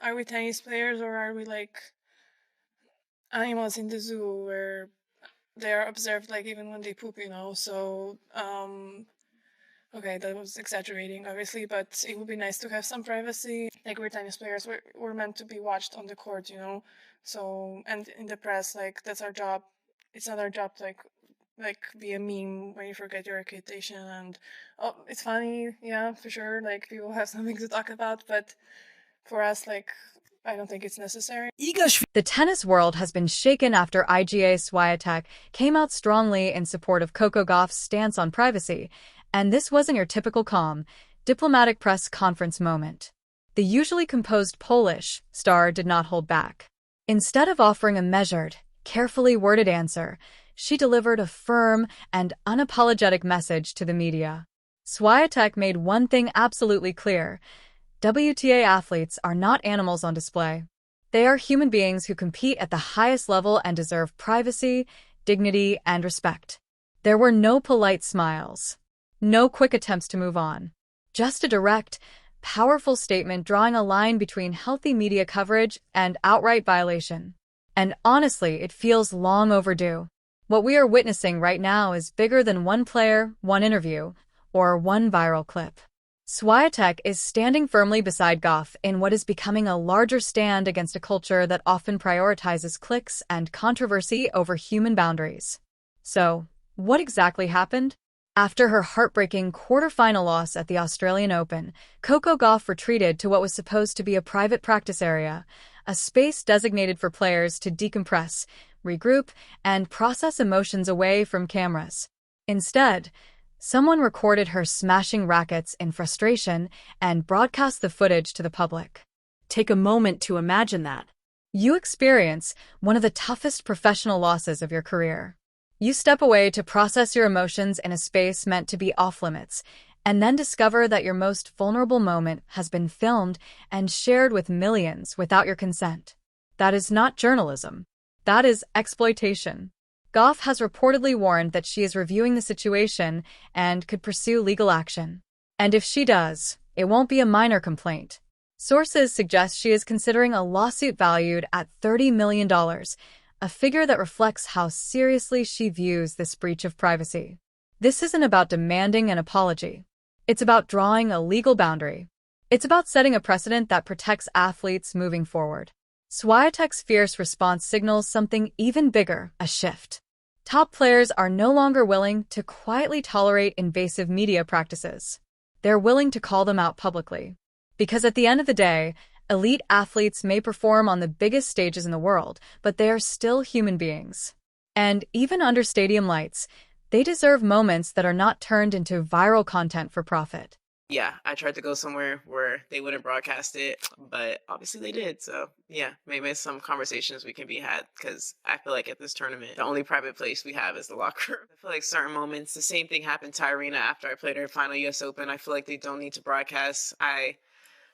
are we tennis players or are we like animals in the zoo where they are observed like even when they poop, you know? So okay, that was exaggerating, obviously, but it would be nice to have some privacy. Like, we're tennis players, we're meant to be watched on the court, you know? So, and in the press, like, that's our job. It's not our job to, like be a meme when you forget your reputation. And, oh, it's funny, yeah, for sure. Like, people have something to talk about, but for us, like, I don't think it's necessary. The tennis world has been shaken after Iga Swiatek came out strongly in support of Coco Gauff's stance on privacy, and this wasn't your typical calm, diplomatic press conference moment. The usually composed Polish star did not hold back. Instead of offering a measured, carefully worded answer, she delivered a firm and unapologetic message to the media. Swiatek made one thing absolutely clear: WTA athletes are not animals on display. They are human beings who compete at the highest level and deserve privacy, dignity, and respect. There were no polite smiles, no quick attempts to move on. Just a direct, powerful statement drawing a line between healthy media coverage and outright violation. And honestly, it feels long overdue. What we are witnessing right now is bigger than one player, one interview, or one viral clip. Swiatek is standing firmly beside Gauff in what is becoming a larger stand against a culture that often prioritizes clicks and controversy over human boundaries. So, what exactly happened? After her heartbreaking quarterfinal loss at the Australian Open, Coco Gauff retreated to what was supposed to be a private practice area, a space designated for players to decompress, regroup, and process emotions away from cameras. Instead, someone recorded her smashing rackets in frustration and broadcast the footage to the public. Take a moment to imagine that. You experience one of the toughest professional losses of your career. You step away to process your emotions in a space meant to be off-limits, and then discover that your most vulnerable moment has been filmed and shared with millions without your consent. That is not journalism. That is exploitation. Gauff has reportedly warned that she is reviewing the situation and could pursue legal action. And if she does, it won't be a minor complaint. Sources suggest she is considering a lawsuit valued at $30 million, a figure that reflects how seriously she views this breach of privacy. This isn't about demanding an apology. It's about drawing a legal boundary. It's about setting a precedent that protects athletes moving forward. Swiatek's fierce response signals something even bigger: a shift. Top players are no longer willing to quietly tolerate invasive media practices. They're willing to call them out publicly. Because at the end of the day, elite athletes may perform on the biggest stages in the world, but they are still human beings. And even under stadium lights, they deserve moments that are not turned into viral content for profit. Yeah, I tried to go somewhere where they wouldn't broadcast it, but obviously they did. So yeah, maybe some conversations we can be had, because I feel like at this tournament, the only private place we have is the locker room. I feel like certain moments, the same thing happened to Irina after I played her final US Open. I feel like they don't need to broadcast. I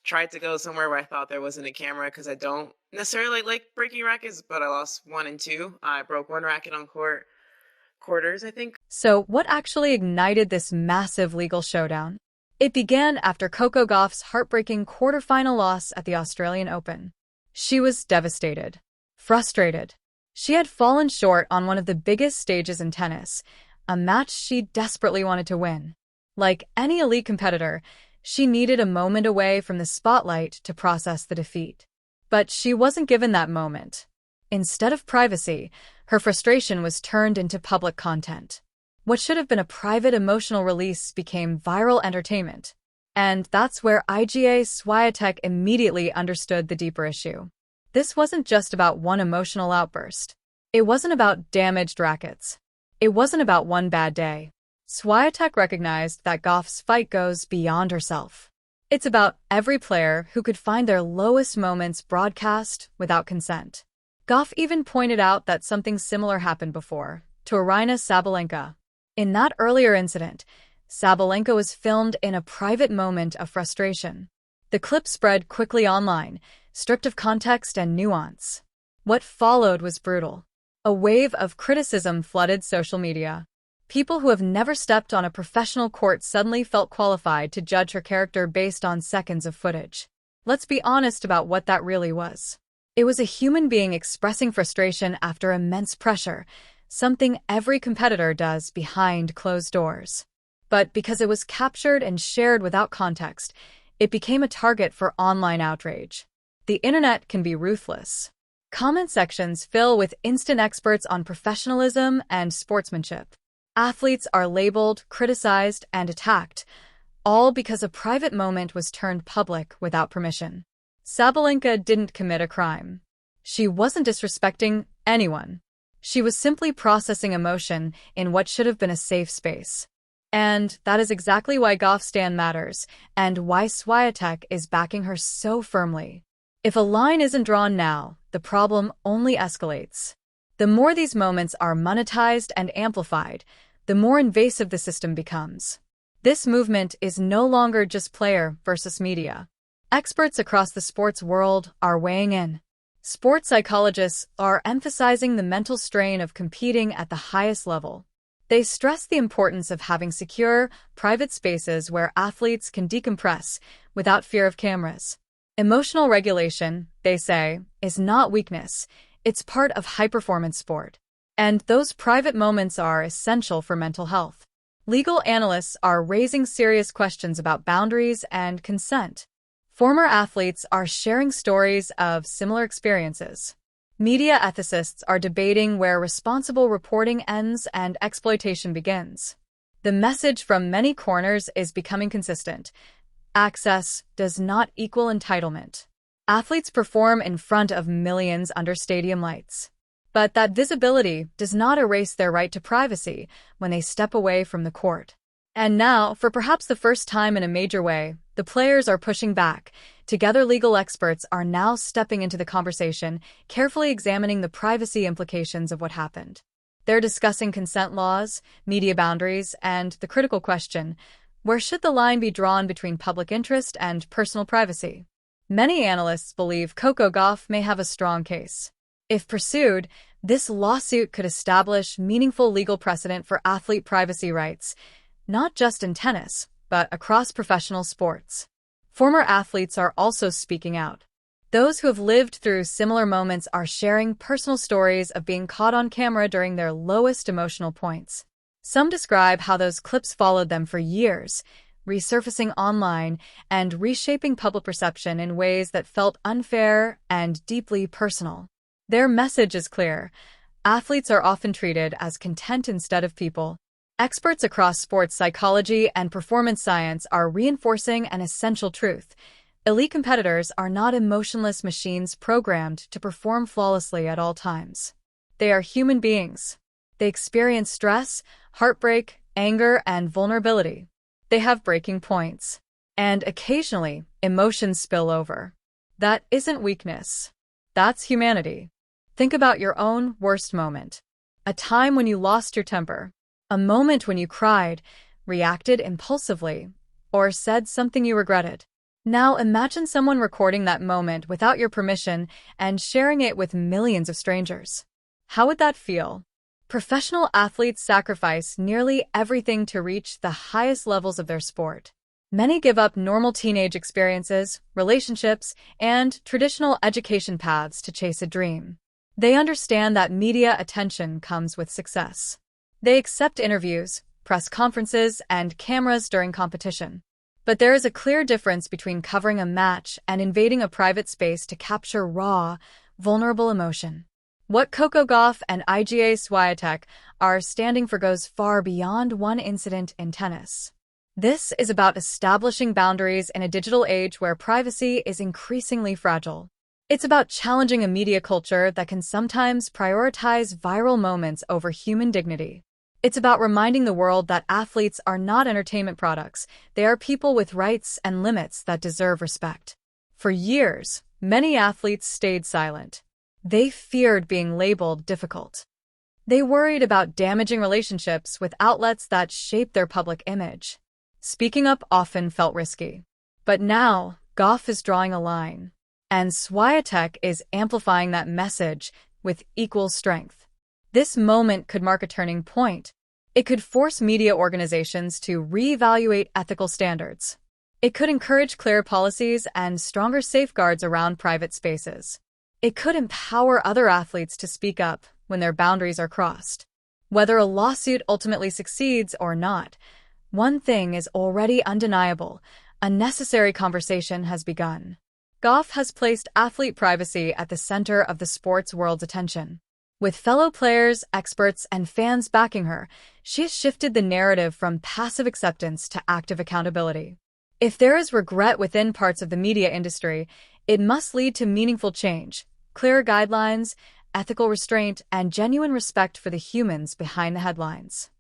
tried to go somewhere where I thought there wasn't a camera because I don't necessarily like breaking rackets, but I lost 1 and 2. I broke one racket on quarters, I think. So what actually ignited this massive legal showdown? It began after Coco Gauff's heartbreaking quarterfinal loss at the Australian Open. She was devastated, frustrated. She had fallen short on one of the biggest stages in tennis, a match she desperately wanted to win. Like any elite competitor, she needed a moment away from the spotlight to process the defeat. But she wasn't given that moment. Instead of privacy, her frustration was turned into public content. What should have been a private emotional release became viral entertainment. And that's where Iga Swiatek immediately understood the deeper issue. This wasn't just about one emotional outburst. It wasn't about damaged rackets. It wasn't about one bad day. Swiatek recognized that Gauff's fight goes beyond herself. It's about every player who could find their lowest moments broadcast without consent. Gauff even pointed out that something similar happened before, to Aryna Sabalenka. In that earlier incident, Sabalenka was filmed in a private moment of frustration. The clip spread quickly online, stripped of context and nuance. What followed was brutal. A wave of criticism flooded social media. People who have never stepped on a professional court suddenly felt qualified to judge her character based on seconds of footage. Let's be honest about what that really was. It was a human being expressing frustration after immense pressure, something every competitor does behind closed doors. But because it was captured and shared without context, it became a target for online outrage. The internet can be ruthless. Comment sections fill with instant experts on professionalism and sportsmanship. Athletes are labeled, criticized, and attacked, all because a private moment was turned public without permission. Sabalenka didn't commit a crime. She wasn't disrespecting anyone. She was simply processing emotion in what should have been a safe space. And that is exactly why Gauff stan matters, and why Swiatek is backing her so firmly. If a line isn't drawn now, the problem only escalates. The more these moments are monetized and amplified, the more invasive the system becomes. This movement is no longer just player versus media. Experts across the sports world are weighing in. Sports psychologists are emphasizing the mental strain of competing at the highest level. They stress the importance of having secure, private spaces where athletes can decompress without fear of cameras. Emotional regulation, they say, is not weakness. It's part of high-performance sport. And those private moments are essential for mental health. Legal analysts are raising serious questions about boundaries and consent. Former athletes are sharing stories of similar experiences. Media ethicists are debating where responsible reporting ends and exploitation begins. The message from many corners is becoming consistent. Access does not equal entitlement. Athletes perform in front of millions under stadium lights. But that visibility does not erase their right to privacy when they step away from the court. And now, for perhaps the first time in a major way, the players are pushing back. Together, legal experts are now stepping into the conversation, carefully examining the privacy implications of what happened. They're discussing consent laws, media boundaries, and the critical question, where should the line be drawn between public interest and personal privacy? Many analysts believe Coco Gauff may have a strong case. If pursued, this lawsuit could establish meaningful legal precedent for athlete privacy rights, not just in tennis, but across professional sports. Former athletes are also speaking out. Those who have lived through similar moments are sharing personal stories of being caught on camera during their lowest emotional points. Some describe how those clips followed them for years, resurfacing online and reshaping public perception in ways that felt unfair and deeply personal. Their message is clear. Athletes are often treated as content instead of people. Experts across sports psychology and performance science are reinforcing an essential truth. Elite competitors are not emotionless machines programmed to perform flawlessly at all times. They are human beings. They experience stress, heartbreak, anger, and vulnerability. They have breaking points. And occasionally, emotions spill over. That isn't weakness. That's humanity. Think about your own worst moment. A time when you lost your temper. A moment when you cried, reacted impulsively, or said something you regretted. Now imagine someone recording that moment without your permission and sharing it with millions of strangers. How would that feel? Professional athletes sacrifice nearly everything to reach the highest levels of their sport. Many give up normal teenage experiences, relationships, and traditional education paths to chase a dream. They understand that media attention comes with success. They accept interviews, press conferences, and cameras during competition. But there is a clear difference between covering a match and invading a private space to capture raw, vulnerable emotion. What Coco Gauff and Iga Swiatek are standing for goes far beyond one incident in tennis. This is about establishing boundaries in a digital age where privacy is increasingly fragile. It's about challenging a media culture that can sometimes prioritize viral moments over human dignity. It's about reminding the world that athletes are not entertainment products. They are people with rights and limits that deserve respect. For years, many athletes stayed silent. They feared being labeled difficult. They worried about damaging relationships with outlets that shaped their public image. Speaking up often felt risky. But now, Gauff is drawing a line. And Swiatek is amplifying that message with equal strength. This moment could mark a turning point. It could force media organizations to reevaluate ethical standards. It could encourage clearer policies and stronger safeguards around private spaces. It could empower other athletes to speak up when their boundaries are crossed. Whether a lawsuit ultimately succeeds or not, one thing is already undeniable: a necessary conversation has begun. Gauff has placed athlete privacy at the center of the sports world's attention. With fellow players, experts, and fans backing her, she has shifted the narrative from passive acceptance to active accountability. If there is regret within parts of the media industry, it must lead to meaningful change, clearer guidelines, ethical restraint, and genuine respect for the humans behind the headlines.